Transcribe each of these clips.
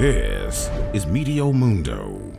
This is Meteo Mundo.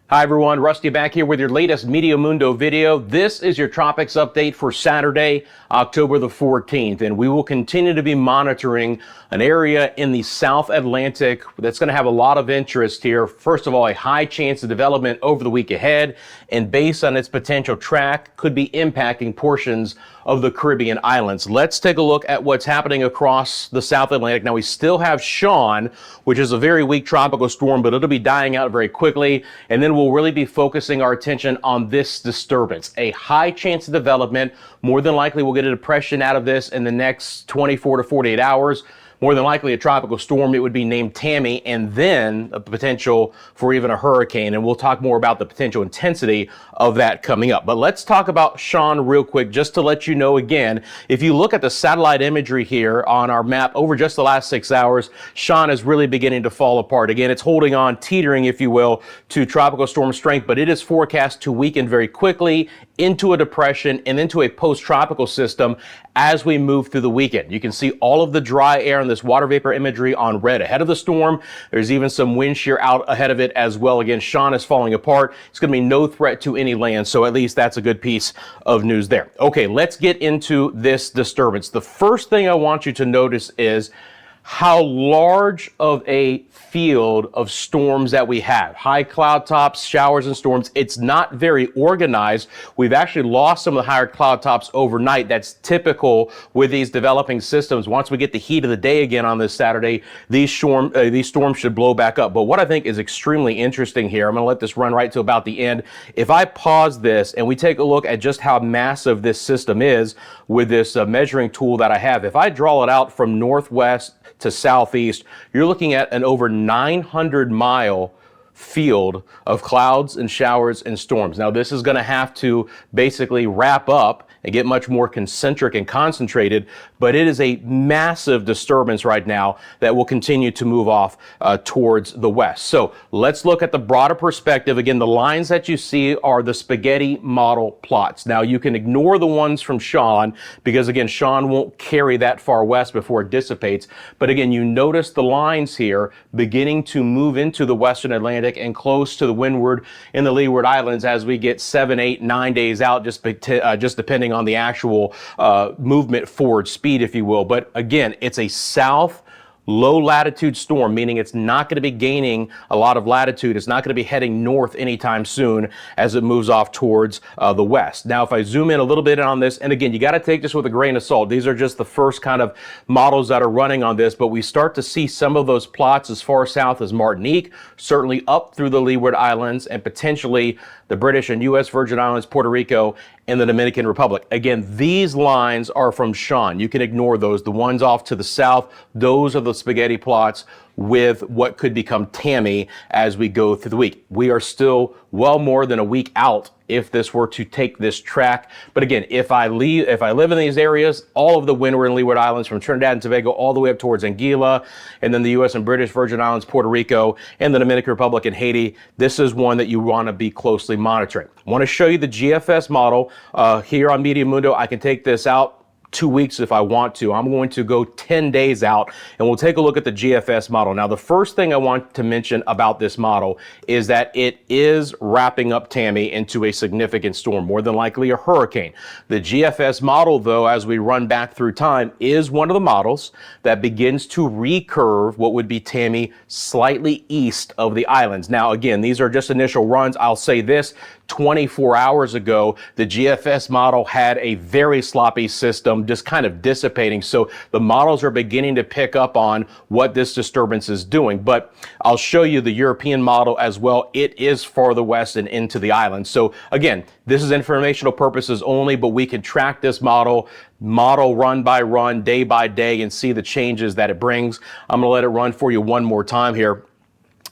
Hi everyone, Rusty back here with your latest Meteo Mundo video. This is your Tropics update for Saturday, October the 14th, and we will continue to be monitoring an area in the South Atlantic that's going to have a lot of interest here. First of all, a high chance of development over the week ahead, and based on its potential track, could be impacting portions of the Caribbean islands. Let's take a look at what's happening across the South Atlantic. Now, we still have Sean, which is a very weak tropical storm, but it'll be dying out very quickly, and then we'll really be focusing our attention on this disturbance. A high chance of development. More than likely, we'll get a depression out of this in the next 24 to 48 hours. More than likely a tropical storm. It would be named Tammy, and then a potential for even a hurricane. And we'll talk more about the potential intensity of that coming up. But let's talk about Sean real quick, just to let you know again, if you look at the satellite imagery here on our map over just the last 6 hours, Sean is really beginning to fall apart. Again, it's holding on, teetering, if you will, to tropical storm strength, but it is forecast to weaken very quickly into a depression and into a post-tropical system as we move through the weekend. You can see all of the dry air and this water vapor imagery on red ahead of the storm. There's even some wind shear out ahead of it as well. Again, Sean is falling apart. It's going to be no threat to any land, so at least that's a good piece of news there. Okay, let's get into this disturbance. The first thing I want you to notice is how large of a field of storms that we have. High cloud tops, showers and storms. It's not very organized. We've actually lost some of the higher cloud tops overnight. That's typical with these developing systems. Once we get the heat of the day again on this Saturday, these storms should blow back up. But what I think is extremely interesting here, I'm going to let this run right to about the end. If I pause this and we take a look at just how massive this system is with this measuring tool that I have, if I draw it out from northwest to southeast, you're looking at an over 900-mile field of clouds and showers and storms. Now, this is going to have to basically wrap up and get much more concentric and concentrated, but it is a massive disturbance right now that will continue to move off towards the west. So let's look at the broader perspective. Again, the lines that you see are the spaghetti model plots. Now, you can ignore the ones from Sean because, again, Sean won't carry that far west before it dissipates. But again, you notice the lines here beginning to move into the western Atlantic and close to the windward in the Leeward Islands as we get 7, 8, 9 days out, just depending on the actual movement forward speed, if you will. But again, it's a south low latitude storm, meaning it's not going to be gaining a lot of latitude. It's not going to be heading north anytime soon as it moves off towards the west. Now, if I zoom in a little bit on this, and again, you got to take this with a grain of salt. These are just the first kind of models that are running on this, but we start to see some of those plots as far south as Martinique, certainly up through the Leeward Islands, and potentially the British and U.S. Virgin Islands, Puerto Rico, and the Dominican Republic. Again, these lines are from Sean. You can ignore those. The ones off to the south, those are the spaghetti plots with what could become Tammy as we go through the week. We are still well more than a week out if this were to take this track. But again, if I live in these areas, all of the windward and Leeward Islands from Trinidad and Tobago all the way up towards Anguilla, and then the U.S. and British Virgin Islands, Puerto Rico, and the Dominican Republic and Haiti, this is one that you want to be closely monitoring. I want to show you the GFS model here on Meteo Mundo. I can take this out 2 weeks if I want to. I'm going to go 10 days out and we'll take a look at the GFS model. Now, the first thing I want to mention about this model is that it is wrapping up Tammy into a significant storm, more than likely a hurricane. The GFS model, though, as we run back through time, is one of the models that begins to recurve what would be Tammy slightly east of the islands. Now, again, these are just initial runs. I'll say this, 24 hours ago, the GFS model had a very sloppy system just kind of dissipating. So the models are beginning to pick up on what this disturbance is doing. But I'll show you the European model as well. It is farther west and into the island. So again, this is informational purposes only, but we can track this model run by run, day by day, and see the changes that it brings. I'm going to let it run for you one more time here.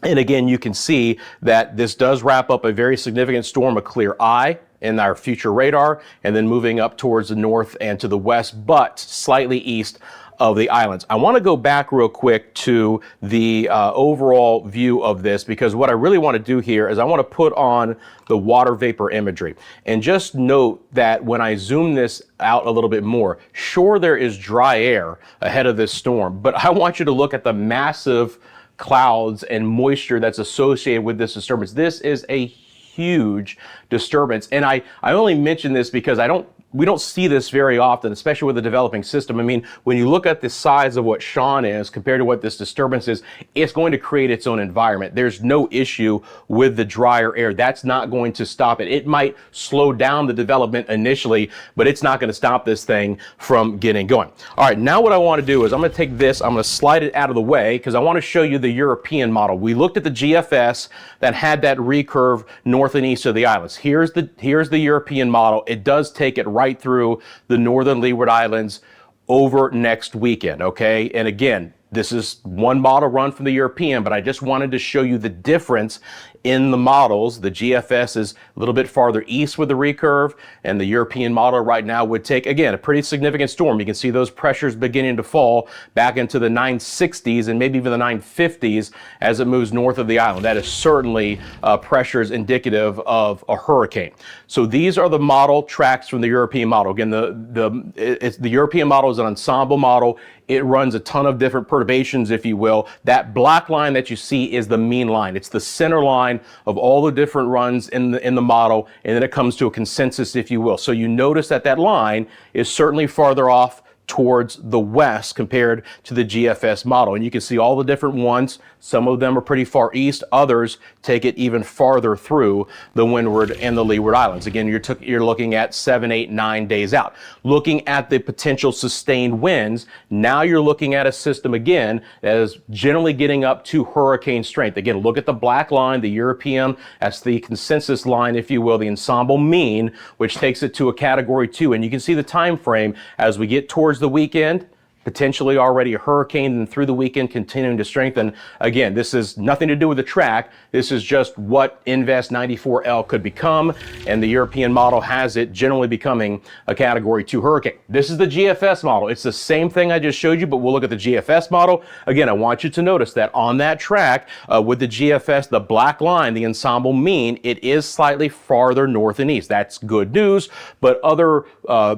And again, you can see that this does wrap up a very significant storm, a clear eye, in our future radar, and then moving up towards the north and to the west, but slightly east of the islands. I want to go back real quick to the overall view of this, because what I really want to do here is I want to put on the water vapor imagery and just note that when I zoom this out a little bit more, sure, there is dry air ahead of this storm, but I want you to look at the massive clouds and moisture that's associated with this disturbance. This is a huge disturbance, and I only mention this because we don't see this very often, especially with a developing system. I mean, when you look at the size of what Sean is compared to what this disturbance is, it's going to create its own environment. There's no issue with the drier air. That's not going to stop it. It might slow down the development initially, but it's not going to stop this thing from getting going. All right, now what I want to do is I'm going to take this, I'm going to slide it out of the way because I want to show you the European model. We looked at the GFS that had that recurve north and east of the islands. Here's the European model. It does take it right through the northern Leeward Islands over next weekend, okay? And again, this is one model run from the European, but I just wanted to show you the difference in the models. The GFS is a little bit farther east with the recurve, and the European model right now would take, again, a pretty significant storm. You can see those pressures beginning to fall back into the 960s and maybe even the 950s as it moves north of the island. That is certainly pressures indicative of a hurricane. So these are the model tracks from the European model. Again, the European model is an ensemble model. It runs a ton of different perturbations, if you will. That black line that you see is the mean line. It's the center line of all the different runs in the model, and then it comes to a consensus, if you will. So you notice that that line is certainly farther off towards the west compared to the GFS model. And you can see all the different ones. Some of them are pretty far east. Others take it even farther through the windward and the leeward islands. Again, you're looking at 7, 8, 9 days out. Looking at the potential sustained winds, now you're looking at a system again that is generally getting up to hurricane strength. Again, look at the black line, the European, that's the consensus line, if you will, the ensemble mean, which takes it to a category 2. And you can see the time frame as we get towards the weekend, potentially already a hurricane, and through the weekend continuing to strengthen. Again, this is nothing to do with the track. This is just what Invest 94L could become, and the European model has it generally becoming a category 2 hurricane. This is the GFS model. It's the same thing I just showed you, but we'll look at the GFS model. Again, I want you to notice that on that track with the GFS, the black line, the ensemble mean, it is slightly farther north and east. That's good news, but other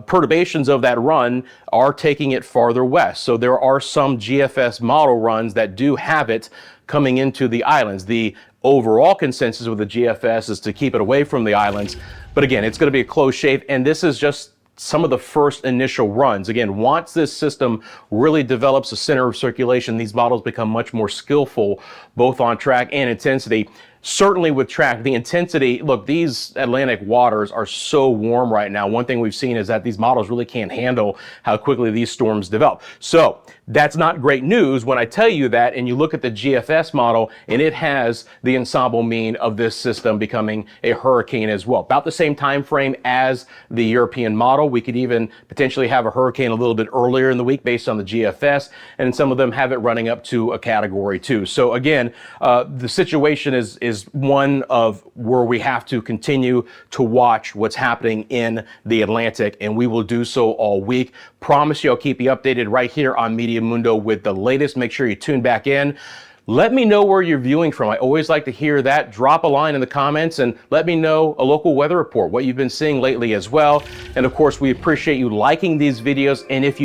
perturbations of that run are taking it farther west. So there are some GFS model runs that do have it coming into the islands. The overall consensus with the GFS is to keep it away from the islands. But again, it's going to be a close shave, and this is just some of the first initial runs. Again, once this system really develops a center of circulation, these models become much more skillful, both on track and intensity. Certainly with track, the intensity, look, these Atlantic waters are so warm right now. One thing we've seen is that these models really can't handle how quickly these storms develop. So that's not great news when I tell you that, and you look at the GFS model, and it has the ensemble mean of this system becoming a hurricane as well. About the same time frame as the European model. We could even potentially have a hurricane a little bit earlier in the week based on the GFS, and some of them have it running up to a category 2. So again, the situation is one of where we have to continue to watch what's happening in the Atlantic, and we will do so all week. Promise you I'll keep you updated right here on Meteo Mundo with the latest. Make sure you tune back in. Let me know where you're viewing from. I always like to hear that. Drop a line in the comments and let me know a local weather report, what you've been seeing lately as well. And of course, we appreciate you liking these videos. And if you